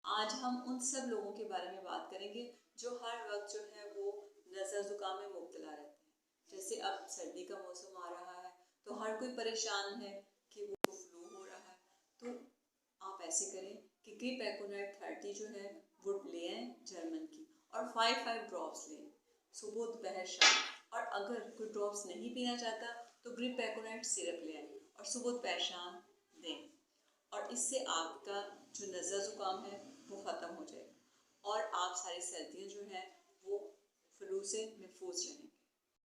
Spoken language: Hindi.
आज हम उन सब लोगों के बारे में बात करेंगे जो हर वक्त जो है वो नज़ला ज़ुकाम में मुब्तला रहते हैं। जैसे अब सर्दी का मौसम आ रहा है तो हर कोई परेशान है कि वो फ्लू हो रहा है। तो आप ऐसे करें कि ग्रिप एकोनाइट 30 जो है वो ले आए जर्मन की, और 5 ड्रॉप्स लें सुबह दोपहर शाम। और अगर कोई ड्रॉप्स नहीं पीना चाहता तो ग्रिप एकोनाइट सिरप ले आए और सुबह दोपहर शाम दें, और इससे आपका जो नज़ला ज़ुकाम है वो ख़त्म हो जाएगा और आप सारी सर्दियाँ जो हैं वो फ्लू से महफूज रहेंगे।